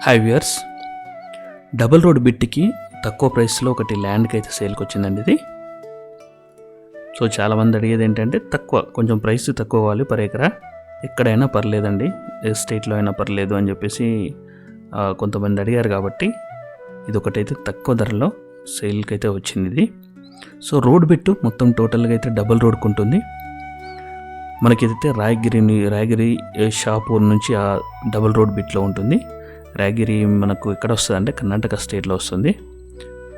Hi viewers, double road బిట్కి తక్కువ ప్రైస్లో ఒకటి ల్యాండ్కి అయితే సేల్కి వచ్చిందండి ఇది. సో చాలామంది అడిగేది ఏంటంటే కొంచెం ప్రైస్ తక్కువ కావాలి పర్ ఎకరా, ఎక్కడైనా పర్లేదండి, ఏ స్టేట్లో అయినా పర్లేదు అని చెప్పేసి కొంతమంది అడిగారు కాబట్టి ఇది ఒకటైతే తక్కువ ధరలో సేల్కి అయితే వచ్చింది ఇది. సో రోడ్ బిట్టు మొత్తం టోటల్గా అయితే డబుల్ రోడ్కు ఉంటుంది. మనకిదైతే రాయగిరి షాపూర్ నుంచి ఆ డబుల్ రోడ్ బిట్లో ఉంటుంది. రాయగిరి మనకు ఎక్కడ వస్తుంది అంటే కర్ణాటక స్టేట్లో వస్తుంది.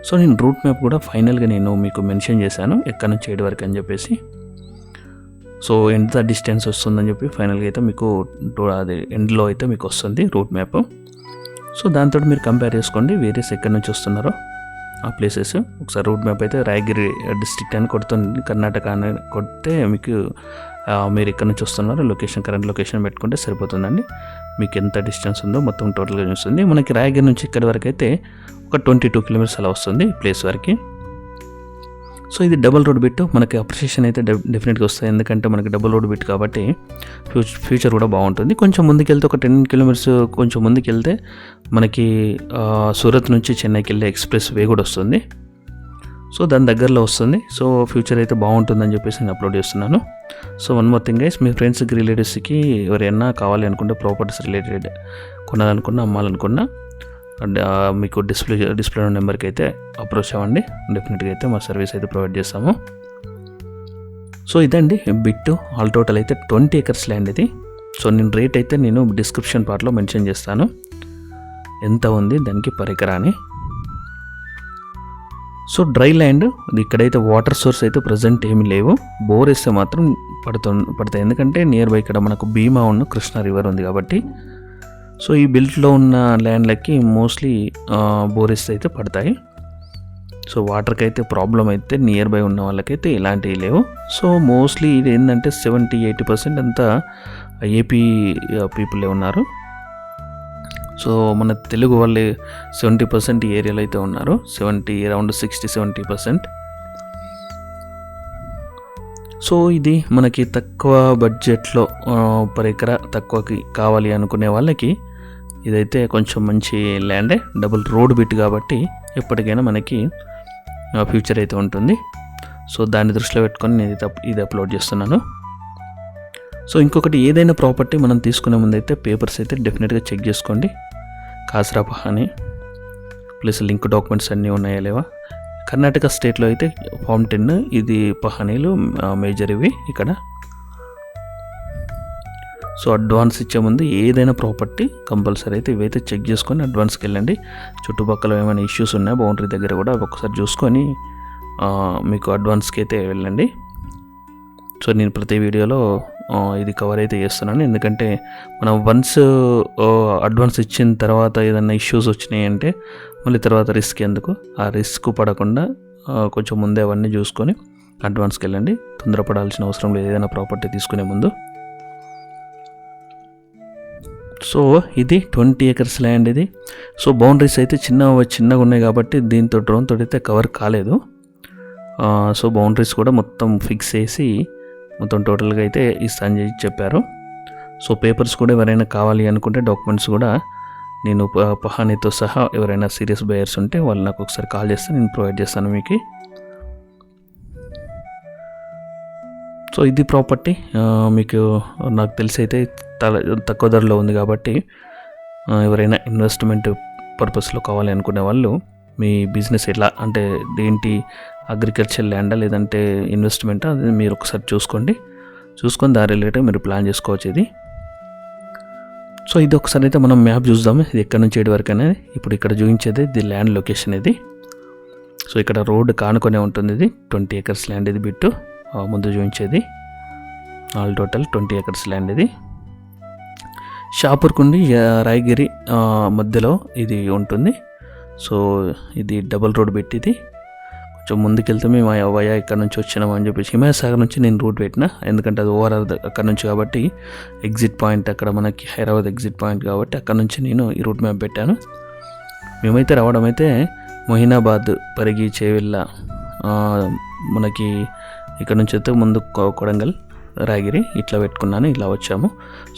సో నేను రూట్ మ్యాప్ కూడా ఫైనల్గా నేను మీకు మెన్షన్ చేశాను ఎక్కడి నుంచి ఏడు వరకు అని చెప్పేసి. సో ఎంత డిస్టెన్స్ వస్తుందని చెప్పి ఫైనల్గా అయితే మీకు అది ఎండ్లో అయితే మీకు వస్తుంది రూట్ మ్యాప్. సో దాంతో మీరు కంపేర్ చేసుకోండి వేరియస్ ఎక్కడి నుంచి వస్తున్నారో ఆ ప్లేసెస్. ఒకసారి రూట్ మ్యాప్ అయితే రాయగిరి డిస్ట్రిక్ట్ అని కొడుతుంది, కర్ణాటక అని కొడితే మీకు మీరు ఎక్కడి నుంచి వస్తున్నారో కరెంట్ లొకేషన్ పెట్టుకుంటే సరిపోతుందండి. మీకు ఎంత డిస్టెన్స్ ఉందో మొత్తం టోటల్గా చూస్తుంది. మనకి రాయగిరి నుంచి ఇక్కడి వరకు అయితే ఒక 22 కిలోమీటర్స్ అలా వస్తుంది ప్లేస్ వరకు. సో ఇది డబుల్ రోడ్ బిట్, మనకి అప్రిషియేషన్ అయితే డెఫినెట్గా వస్తుంది, ఎందుకంటే మనకి డబుల్ రోడ్ బిట్ కాబట్టి ఫ్యూచర్ కూడా బాగుంటుంది. కొంచెం ముందుకెళ్తే ఒక 10 కిలోమీటర్స్ కొంచెం ముందుకెళ్తే మనకి సూరత్ నుంచి చెన్నైకి వెళ్ళే ఎక్స్ప్రెస్ వే కూడా వస్తుంది. సో దాని దగ్గరలో వస్తుంది. సో ఫ్యూచర్ అయితే బాగుంటుందని చెప్పేసి నేను అప్లోడ్ చేస్తున్నాను. So one more thing guys, మీ ఫ్రెండ్స్కి రిలేటివ్స్కి ఎవరైనా కావాలి అనుకుంటే ప్రాపర్టీస్ రిలేటెడ్ కొనాలనుకున్నా అమ్మాలనుకున్నా మీకు డిస్ప్లే నెంబర్కి అయితే అప్రోచ్ అవ్వండి. డెఫినెట్గా అయితే మా సర్వీస్ అయితే ప్రొవైడ్ చేస్తాము. సో ఇదండి బిట్. ఆల్ టోటల్ అయితే 20 acres ల్యాండ్ ఇది. సో నేను రేట్ అయితే నేను డిస్క్రిప్షన్ పార్ట్లో మెన్షన్ చేస్తాను ఎంత ఉంది దానికి పర్ ఎకరా అని. సో డ్రై ల్యాండ్ ఇక్కడైతే వాటర్ సోర్స్ అయితే ప్రజెంట్ ఏమీ లేవు. బోర్ వేస్తే మాత్రం పడతాయి, ఎందుకంటే నియర్ బై ఇక్కడ మనకు భీమా ఉన్న కృష్ణా రివర్ ఉంది కాబట్టి. సో ఈ బిల్ట్లో ఉన్న ల్యాండ్లకి మోస్ట్లీ బోర్ వేస్తే అయితే పడతాయి. సో వాటర్కి అయితే ప్రాబ్లం అయితే నియర్ బై ఉన్న వాళ్ళకైతే ఇలాంటివి లేవు. సో మోస్ట్లీ ఇది ఏంటంటే 70-80% అంతా ఏపీ పీపులే ఉన్నారు. సో మన తెలుగు వాళ్ళే 70% ఏరియాలో అయితే ఉన్నారు, అరౌండ్ 60-70%. సో ఇది మనకి తక్కువ బడ్జెట్లో పర్ ఎకరా తక్కువకి కావాలి అనుకునే వాళ్ళకి ఇదైతే కొంచెం మంచి ల్యాండే. డబుల్ రోడ్ బిట్ కాబట్టి ఎప్పటికైనా మనకి ఫ్యూచర్ అయితే ఉంటుంది. సో దాన్ని దృష్టిలో పెట్టుకొని నేను ఇది అప్లోడ్ చేస్తున్నాను. సో ఇంకొకటి, ఏదైనా ప్రాపర్టీ మనం తీసుకునే ముందు అయితే పేపర్స్ అయితే డెఫినెట్గా చెక్ చేసుకోండి. కాసరా పహాని ప్లస్ లింక్ డాక్యుమెంట్స్ అన్నీ ఉన్నాయా లేవా. కర్ణాటక స్టేట్లో అయితే ఫామ్ 10 ఇది పహానీలు మేజర్ ఇవి ఇక్కడ. సో అడ్వాన్స్ ఇచ్చే ముందు ఏదైనా ప్రాపర్టీ కంపల్సరీ అయితే ఇవైతే చెక్ చేసుకొని అడ్వాన్స్కి వెళ్ళండి. చుట్టుపక్కల ఏమైనా ఇష్యూస్ ఉన్నాయా బౌండరీ దగ్గర కూడా ఒకసారి చూసుకొని మీకు అడ్వాన్స్కి అయితే వెళ్ళండి. సో నేను ప్రతి వీడియోలో ఇది కవర్ అయితే చేస్తున్నాను, ఎందుకంటే మనం వన్స్ అడ్వాన్స్ ఇచ్చిన తర్వాత ఏదైనా ఇష్యూస్ వచ్చినాయి అంటే మళ్ళీ తర్వాత రిస్క్ ఎందుకు, ఆ రిస్క్ పడకుండా కొంచెం ముందే అవన్నీ చూసుకొని అడ్వాన్స్కి వెళ్ళండి. తొందరపడాల్సిన అవసరం లేదు ఏదైనా ప్రాపర్టీ తీసుకునే ముందు. సో ఇది 20 acres ల్యాండ్ ఇది. సో బౌండరీస్ అయితే చిన్నగా ఉన్నాయి కాబట్టి దీంతో డ్రోన్ తోటి అయితే కవర్ కాలేదు. సో బౌండరీస్ కూడా మొత్తం ఫిక్స్ చేసి మొత్తం టోటల్గా అయితే ఇస్తాను చెప్పారు. సో పేపర్స్ కూడా ఎవరైనా కావాలి అనుకుంటే డాక్యుమెంట్స్ కూడా నేను పహానీతో సహా ఎవరైనా సీరియస్ బయర్స్ ఉంటే వాళ్ళు నాకు ఒకసారి కాల్ చేస్తే నేను ప్రొవైడ్ చేస్తాను మీకు. సో ఇది ప్రాపర్టీ మీకు నాకు తెలిసి అయితే తక్కువ ధరలో ఉంది కాబట్టి ఎవరైనా ఇన్వెస్ట్మెంట్ పర్పస్లో కావాలి అనుకునే వాళ్ళు మీ బిజినెస్ ఎలా అంటే ఏంటి, అగ్రికల్చర్ ల్యాండా లేదంటే ఇన్వెస్ట్మెంటా, అది మీరు ఒకసారి చూసుకొని దాని రిలేటెడ్ మీరు ప్లాన్ చేసుకోవచ్చు ఇది. సో ఇది ఒకసారి అయితే మనం మ్యాప్ చూద్దాము, ఇది ఎక్కడి నుంచి ఏడు వరకు అనేది. ఇప్పుడు ఇక్కడ చూపించేది ఇది ల్యాండ్ లొకేషన్ ఇది. సో ఇక్కడ రోడ్డు కానుకొనే ఉంటుంది ఇది. 20 acres ల్యాండ్ ఇది బిట్టు ముందు చూపించేది. ఆల్ టోటల్ 20 acres ల్యాండ్ ఇది. షాపూర్కుండి రాయగిరి మధ్యలో ఇది ఉంటుంది. సో ఇది డబుల్ రోడ్ బిట్ ఇది. కొంచెం ముందుకెళ్తే మేము వయా ఇక్కడ నుంచి వచ్చినాము అని చెప్పేసి హిమాయసాగర్ నుంచి నేను రూట్ పెట్టిన, ఎందుకంటే అది ఓవరాల్ అక్కడ నుంచి కాబట్టి ఎగ్జిట్ పాయింట్ అక్కడ మనకి హైదరాబాద్ ఎగ్జిట్ పాయింట్ కాబట్టి అక్కడ నుంచి నేను ఈ రూట్ మ్యాప్ పెట్టాను. మేమైతే రావడం అయితే మొహినాబాద్, పరిగి, చేవెళ్ళ, మనకి ఇక్కడ నుంచి అయితే ముందు కొడంగల్, రాగిరి ఇట్లా పెట్టుకున్నాను, ఇలా వచ్చాము.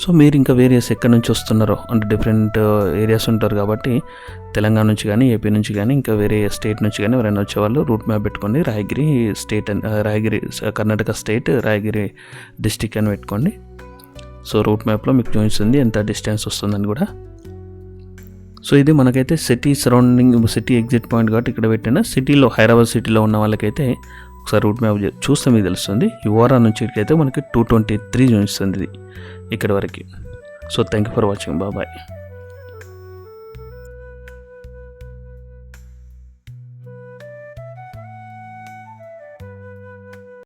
సో మీరు ఇంకా వేరియస్ ఎక్కడి నుంచి వస్తున్నారో అంటే డిఫరెంట్ ఏరియాస్ ఉంటారు కాబట్టి తెలంగాణ నుంచి కానీ ఏపీ నుంచి కానీ ఇంకా వేరే స్టేట్ నుంచి కానీ ఎవరైనా వచ్చేవాళ్ళు రూట్ మ్యాప్ పెట్టుకోండి. Rayagiri state Rayagiri Karnataka state Rayagiri district అని పెట్టుకోండి. సో రూట్ మ్యాప్లో మీకు చూపిస్తుంది ఎంత డిస్టెన్స్ వస్తుందని కూడా. సో ఇది మనకైతే city surrounding city exit point కాబట్టి ఇక్కడ పెట్టిన సిటీలో హైదరాబాద్ సిటీలో ఉన్న వాళ్ళకైతే ఒకసారి రూట్ మ్యాప్ చూస్తే మీకు తెలుస్తుంది. యువరా నుంచి ఇక్కడైతే మనకి 223 చూపిస్తుంది ఇది ఇక్కడ వరకు. So thank you for watching. Bye.